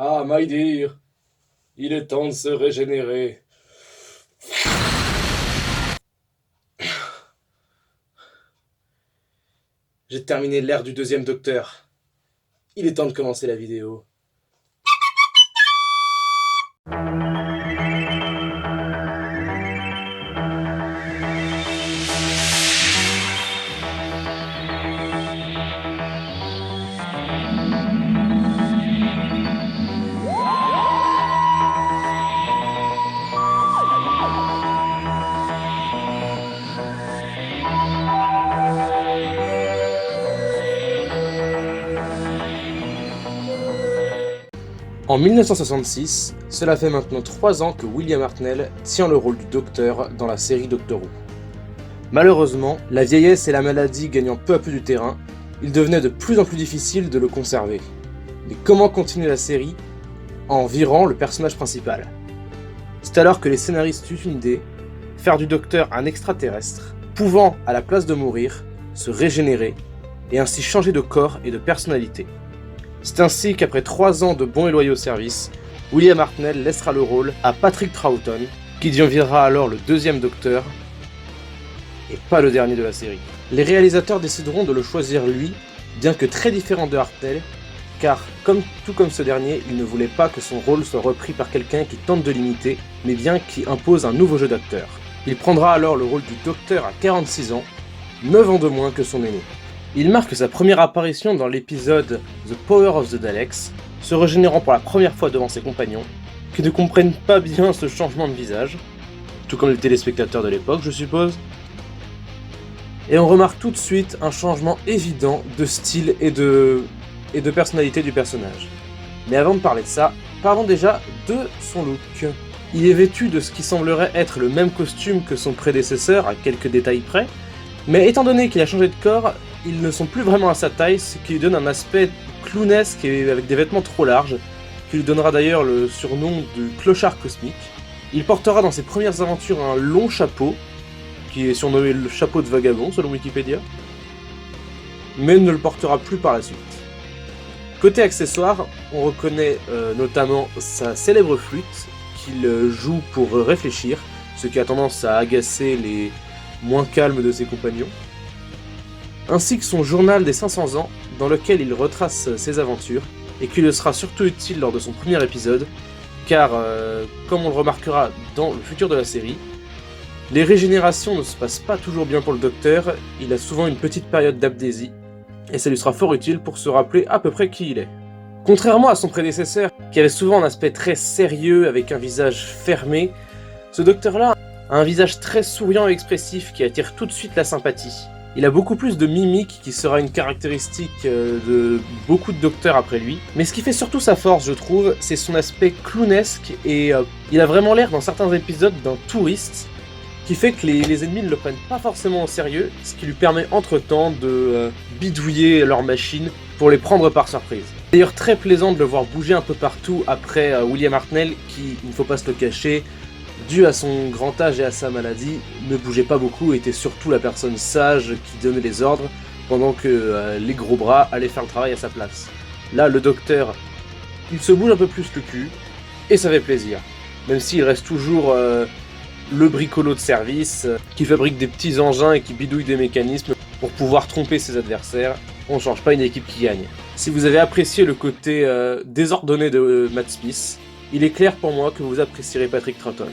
Ah, my dear, il est temps de se régénérer. J'ai terminé l'ère du deuxième docteur. Il est temps de commencer la vidéo. En 1966, cela fait maintenant 3 ans que William Hartnell tient le rôle du docteur dans la série Doctor Who. Malheureusement, la vieillesse et la maladie gagnant peu à peu du terrain, il devenait de plus en plus difficile de le conserver. Mais comment continuer la série en virant le personnage principal? C'est alors que les scénaristes eurent une idée, faire du docteur un extraterrestre, pouvant, à la place de mourir, se régénérer, et ainsi changer de corps et de personnalité. C'est ainsi qu'après 3 ans de bons et loyaux services, William Hartnell laissera le rôle à Patrick Troughton, qui deviendra alors le deuxième docteur, et pas le dernier de la série. Les réalisateurs décideront de le choisir lui, bien que très différent de Hartnell, car tout comme ce dernier, il ne voulait pas que son rôle soit repris par quelqu'un qui tente de l'imiter, mais bien qui impose un nouveau jeu d'acteur. Il prendra alors le rôle du docteur à 46 ans, 9 ans de moins que son aîné. Il marque sa première apparition dans l'épisode The Power of the Daleks, se régénérant pour la première fois devant ses compagnons, qui ne comprennent pas bien ce changement de visage, tout comme les téléspectateurs de l'époque, je suppose. Et on remarque tout de suite un changement évident de style et de personnalité du personnage. Mais avant de parler de ça, parlons déjà de son look. Il est vêtu de ce qui semblerait être le même costume que son prédécesseur, à quelques détails près, mais étant donné qu'il a changé de corps, ils ne sont plus vraiment à sa taille, ce qui lui donne un aspect clownesque et avec des vêtements trop larges, qui lui donnera d'ailleurs le surnom de clochard cosmique. Il portera dans ses premières aventures un long chapeau, qui est surnommé le chapeau de vagabond selon Wikipédia, mais ne le portera plus par la suite. Côté accessoires, on reconnaît notamment sa célèbre flûte, qu'il joue pour réfléchir, ce qui a tendance à agacer les moins calmes de ses compagnons, ainsi que son journal des 500 ans, dans lequel il retrace ses aventures, et qui lui sera surtout utile lors de son premier épisode, car, comme on le remarquera dans le futur de la série, les régénérations ne se passent pas toujours bien pour le docteur, il a souvent une petite période d'amnésie, et ça lui sera fort utile pour se rappeler à peu près qui il est. Contrairement à son prédécesseur, qui avait souvent un aspect très sérieux avec un visage fermé, ce docteur-là a un visage très souriant et expressif qui attire tout de suite la sympathie. Il a beaucoup plus de mimique qui sera une caractéristique de beaucoup de docteurs après lui, mais ce qui fait surtout sa force, je trouve, c'est son aspect clownesque et il a vraiment l'air dans certains épisodes d'un touriste, qui fait que les ennemis ne le prennent pas forcément au sérieux, ce qui lui permet entre-temps de bidouiller leur machine pour les prendre par surprise. C'est d'ailleurs très plaisant de le voir bouger un peu partout après William Hartnell, qui, il ne faut pas se le cacher, dû à son grand âge et à sa maladie, ne bougeait pas beaucoup et était surtout la personne sage qui donnait les ordres, pendant que les gros bras allaient faire le travail à sa place. Là, le docteur, il se bouge un peu plus le cul, et ça fait plaisir. Même s'il reste toujours le bricolo de service, qui fabrique des petits engins et qui bidouille des mécanismes pour pouvoir tromper ses adversaires, on ne change pas une équipe qui gagne. Si vous avez apprécié le côté désordonné de Matt Smith, il est clair pour moi que vous apprécierez Patrick Troughton.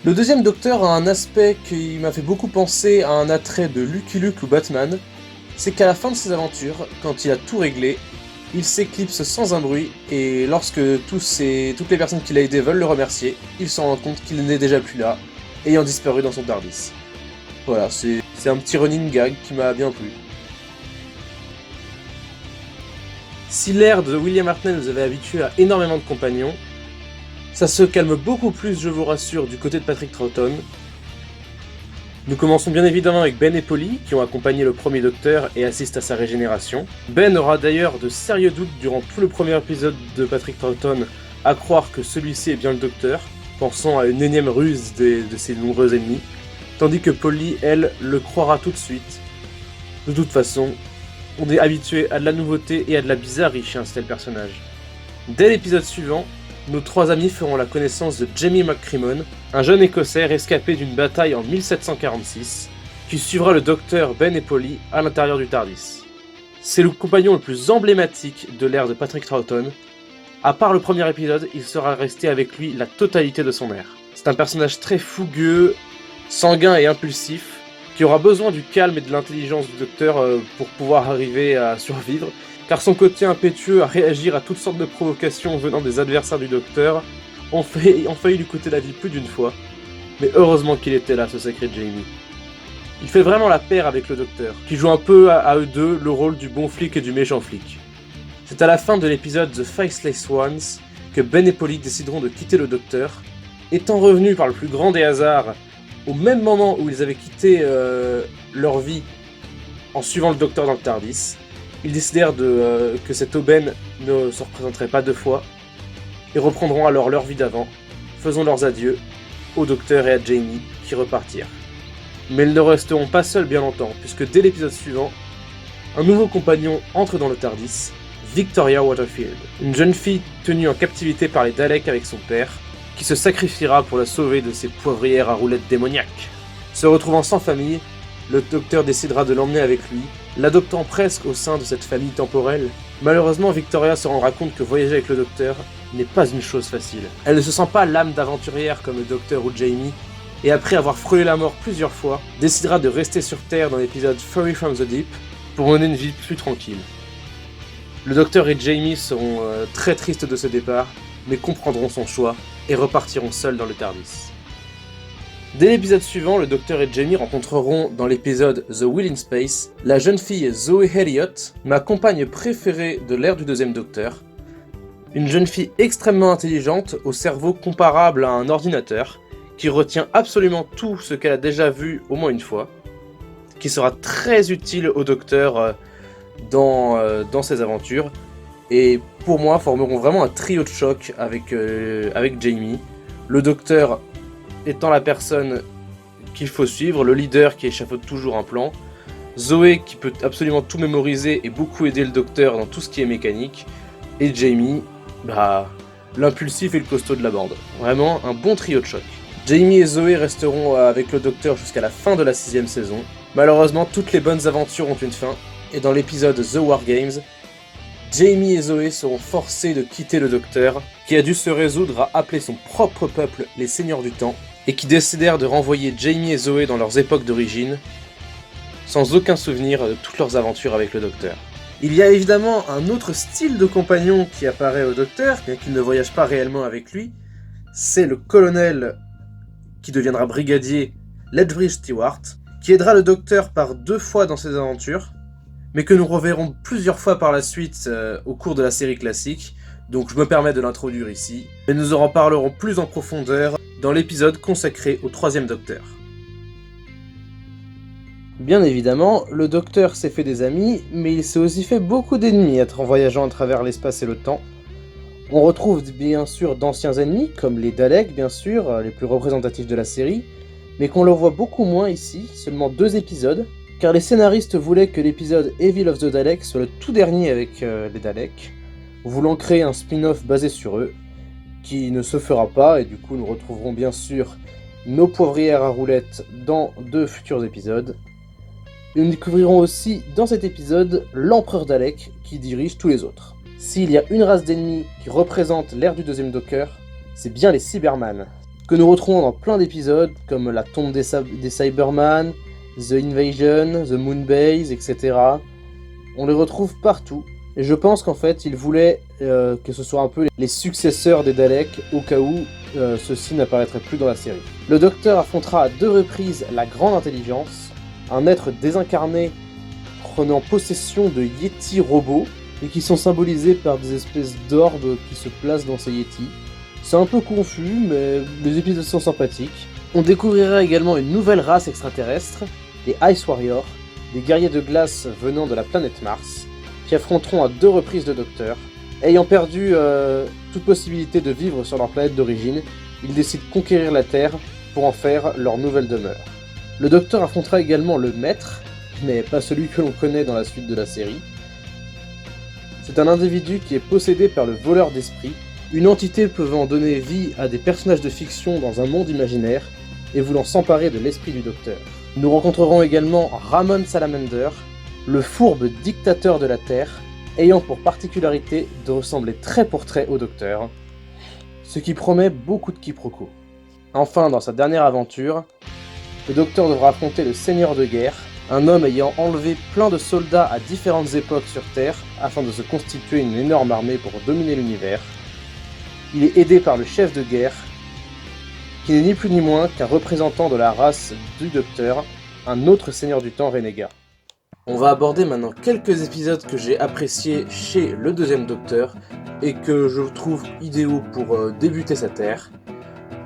Le deuxième docteur a un aspect qui m'a fait beaucoup penser à un attrait de Lucky Luke ou Batman, c'est qu'à la fin de ses aventures, quand il a tout réglé, il s'éclipse sans un bruit, et lorsque toutes les personnes qu'il a aidées veulent le remercier, il s'en rend compte qu'il n'est déjà plus là, ayant disparu dans son TARDIS. Voilà, c'est un petit running gag qui m'a bien plu. Si l'ère de William Hartnell nous avait habitués à énormément de compagnons, ça se calme beaucoup plus, je vous rassure, du côté de Patrick Troughton. Nous commençons bien évidemment avec Ben et Polly, qui ont accompagné le premier docteur et assistent à sa régénération. Ben aura d'ailleurs de sérieux doutes durant tout le premier épisode de Patrick Troughton à croire que celui-ci est bien le docteur, pensant à une énième ruse de ses nombreux ennemis, tandis que Polly, elle, le croira tout de suite. De toute façon, on est habitué à de la nouveauté et à de la bizarrerie chez un tel personnage. Dès l'épisode suivant, nos trois amis feront la connaissance de Jamie McCrimmon, un jeune écossais rescapé d'une bataille en 1746, qui suivra le docteur Ben et Polly à l'intérieur du TARDIS. C'est le compagnon le plus emblématique de l'ère de Patrick Troughton. À part le premier épisode, il sera resté avec lui la totalité de son ère. C'est un personnage très fougueux, sanguin et impulsif, qui aura besoin du calme et de l'intelligence du docteur pour pouvoir arriver à survivre, car son côté impétueux à réagir à toutes sortes de provocations venant des adversaires du docteur ont failli lui coûter la vie plus d'une fois, mais heureusement qu'il était là, ce sacré Jamie. Il fait vraiment la paire avec le docteur, qui joue un peu à eux deux le rôle du bon flic et du méchant flic. C'est à la fin de l'épisode The Faceless Ones que Ben et Polly décideront de quitter le docteur, étant revenus par le plus grand des hasards au même moment où ils avaient quitté leur vie en suivant le docteur dans le TARDIS. Ils décidèrent que cette aubaine ne se représenterait pas deux fois, et reprendront alors leur vie d'avant, faisant leurs adieux au docteur et à Jamie qui repartirent. Mais ils ne resteront pas seuls bien longtemps, puisque dès l'épisode suivant, un nouveau compagnon entre dans le TARDIS, Victoria Waterfield, une jeune fille tenue en captivité par les Daleks avec son père, qui se sacrifiera pour la sauver de ses poivrières à roulettes démoniaques. Se retrouvant sans famille, le docteur décidera de l'emmener avec lui, l'adoptant presque au sein de cette famille temporelle. Malheureusement, Victoria se rendra compte que voyager avec le docteur n'est pas une chose facile. Elle ne se sent pas l'âme d'aventurière comme le docteur ou Jamie, et après avoir frôlé la mort plusieurs fois, décidera de rester sur Terre dans l'épisode Fury from the Deep pour mener une vie plus tranquille. Le docteur et Jamie seront très tristes de ce départ, mais comprendront son choix et repartiront seuls dans le TARDIS. Dès l'épisode suivant, le docteur et Jamie rencontreront dans l'épisode The Will in Space la jeune fille Zoe Elliott, ma compagne préférée de l'ère du deuxième docteur. Une jeune fille extrêmement intelligente, au cerveau comparable à un ordinateur, qui retient absolument tout ce qu'elle a déjà vu au moins une fois, qui sera très utile au docteur dans ses aventures, et pour moi formeront vraiment un trio de choc avec Jamie, le docteur étant la personne qu'il faut suivre, le leader qui échafaude toujours un plan, Zoé qui peut absolument tout mémoriser et beaucoup aider le docteur dans tout ce qui est mécanique, et Jamie, l'impulsif et le costaud de la bande. Vraiment un bon trio de choc. Jamie et Zoé resteront avec le docteur jusqu'à la fin de la 6ème saison. Malheureusement, toutes les bonnes aventures ont une fin, et dans l'épisode The War Games, Jamie et Zoé seront forcés de quitter le docteur, qui a dû se résoudre à appeler son propre peuple les Seigneurs du Temps, et qui décidèrent de renvoyer Jamie et Zoé dans leurs époques d'origine, sans aucun souvenir de toutes leurs aventures avec le docteur. Il y a évidemment un autre style de compagnon qui apparaît au docteur, bien qu'il ne voyage pas réellement avec lui, c'est le colonel qui deviendra brigadier, Lethbridge Stewart, qui aidera le docteur par 2 fois dans ses aventures, mais que nous reverrons plusieurs fois par la suite au cours de la série classique, donc je me permets de l'introduire ici, mais nous en reparlerons plus en profondeur dans l'épisode consacré au 3e docteur. Bien évidemment, le docteur s'est fait des amis, mais il s'est aussi fait beaucoup d'ennemis en voyageant à travers l'espace et le temps. On retrouve bien sûr d'anciens ennemis, comme les Daleks bien sûr, les plus représentatifs de la série, mais qu'on le voit beaucoup moins ici, seulement 2 épisodes, car les scénaristes voulaient que l'épisode Evil of the Daleks soit le tout dernier avec les Daleks, voulant créer un spin-off basé sur eux, qui ne se fera pas, et du coup nous retrouverons bien sûr nos poivrières à roulettes dans 2 futurs épisodes. Et nous découvrirons aussi dans cet épisode l'empereur Dalek qui dirige tous les autres. S'il y a une race d'ennemis qui représente l'ère du 2e Docteur, c'est bien les Cybermen, que nous retrouvons dans plein d'épisodes comme la tombe des Cybermen, The Invasion, The Moonbase, etc. On les retrouve partout, et je pense qu'en fait ils voulaient que ce soit un peu les successeurs des Daleks au cas où ceux-ci n'apparaîtraient plus dans la série. Le Docteur affrontera à 2 reprises la Grande Intelligence, un être désincarné prenant possession de Yeti robots et qui sont symbolisés par des espèces d'orbes qui se placent dans ces Yeti. C'est un peu confus, mais les épisodes sont sympathiques. On découvrira également une nouvelle race extraterrestre, les Ice Warriors, des guerriers de glace venant de la planète Mars, qui affronteront à 2 reprises le Docteur. Ayant perdu toute possibilité de vivre sur leur planète d'origine, ils décident de conquérir la Terre pour en faire leur nouvelle demeure. Le Docteur affrontera également le Maître, mais pas celui que l'on connaît dans la suite de la série. C'est un individu qui est possédé par le voleur d'esprit, une entité pouvant donner vie à des personnages de fiction dans un monde imaginaire et voulant s'emparer de l'esprit du docteur. Nous rencontrerons également Ramon Salamander, le fourbe dictateur de la Terre, ayant pour particularité de ressembler trait pour trait au docteur, ce qui promet beaucoup de quiproquos. Enfin, dans sa dernière aventure, le docteur devra affronter le Seigneur de Guerre, un homme ayant enlevé plein de soldats à différentes époques sur Terre afin de se constituer une énorme armée pour dominer l'univers. Il est aidé par le chef de guerre, qui n'est ni plus ni moins qu'un représentant de la race du Docteur, un autre Seigneur du Temps renégat. On va aborder maintenant quelques épisodes que j'ai appréciés chez le deuxième Docteur et que je trouve idéaux pour débuter cette ère.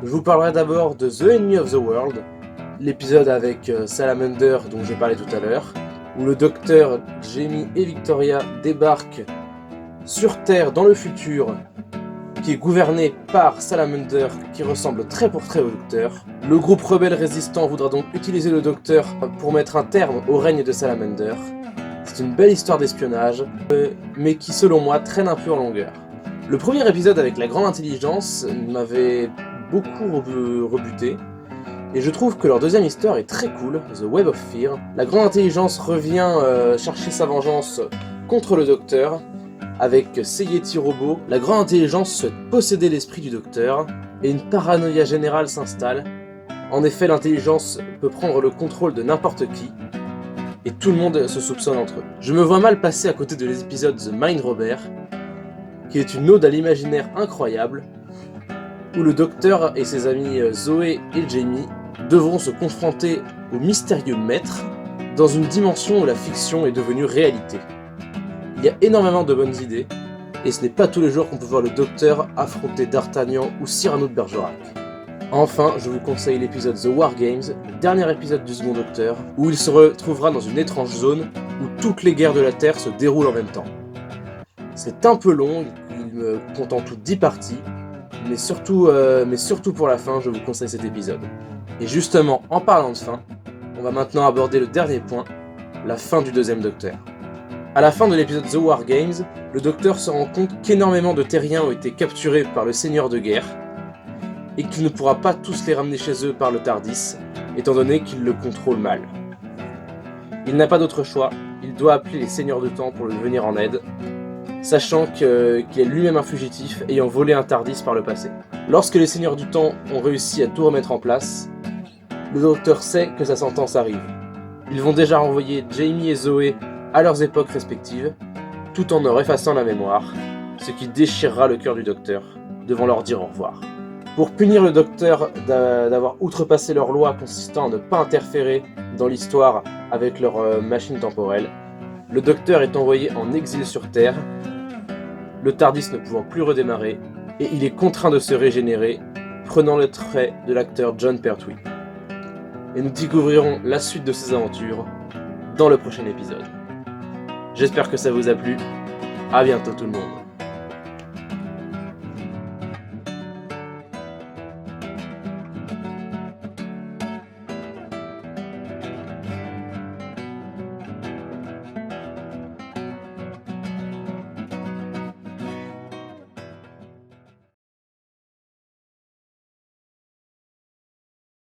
Je vous parlerai d'abord de The Enemy of the World, l'épisode avec Salamander dont j'ai parlé tout à l'heure, où le Docteur, Jamie et Victoria débarquent sur Terre dans le futur, qui est gouverné par Salamander, qui ressemble trait pour trait au Docteur. Le groupe rebelle résistant voudra donc utiliser le Docteur pour mettre un terme au règne de Salamander. C'est une belle histoire d'espionnage, mais qui selon moi traîne un peu en longueur. Le premier épisode avec la Grande Intelligence m'avait beaucoup rebuté, et je trouve que leur deuxième histoire est très cool, The Web of Fear. La Grande Intelligence revient chercher sa vengeance contre le Docteur, avec Seyeti Robot. La Grande Intelligence souhaite posséder l'esprit du Docteur, et une paranoïa générale s'installe. En effet, l'intelligence peut prendre le contrôle de n'importe qui, et tout le monde se soupçonne entre eux. Je me vois mal passer à côté de l'épisode The Mind Robber, qui est une ode à l'imaginaire incroyable, où le Docteur et ses amis Zoé et Jamie devront se confronter au mystérieux maître dans une dimension où la fiction est devenue réalité. Il y a énormément de bonnes idées, et ce n'est pas tous les jours qu'on peut voir le Docteur affronter D'Artagnan ou Cyrano de Bergerac. Enfin, je vous conseille l'épisode The War Games, le dernier épisode du second Docteur, où il se retrouvera dans une étrange zone où toutes les guerres de la Terre se déroulent en même temps. C'est un peu long, il me compte en tout 10 parties, mais surtout pour la fin, je vous conseille cet épisode. Et justement, en parlant de fin, on va maintenant aborder le dernier point, la fin du deuxième Docteur. À la fin de l'épisode The War Games, le Docteur se rend compte qu'énormément de Terriens ont été capturés par le Seigneur de Guerre, et qu'il ne pourra pas tous les ramener chez eux par le TARDIS, étant donné qu'il le contrôle mal. Il n'a pas d'autre choix, il doit appeler les Seigneurs de Temps pour lui venir en aide, sachant qu'il est lui-même un fugitif ayant volé un TARDIS par le passé. Lorsque les Seigneurs du Temps ont réussi à tout remettre en place, le Docteur sait que sa sentence arrive. Ils vont déjà renvoyer Jamie et Zoé à leurs époques respectives, tout en leur effaçant la mémoire, ce qui déchirera le cœur du Docteur, devant leur dire au revoir. Pour punir le Docteur d'avoir outrepassé leur loi consistant à ne pas interférer dans l'histoire avec leur machine temporelle, le Docteur est envoyé en exil sur Terre, le TARDIS ne pouvant plus redémarrer, et il est contraint de se régénérer, prenant le trait de l'acteur Jon Pertwee. Et nous découvrirons la suite de ses aventures dans le prochain épisode. J'espère que ça vous a plu, à bientôt tout le monde.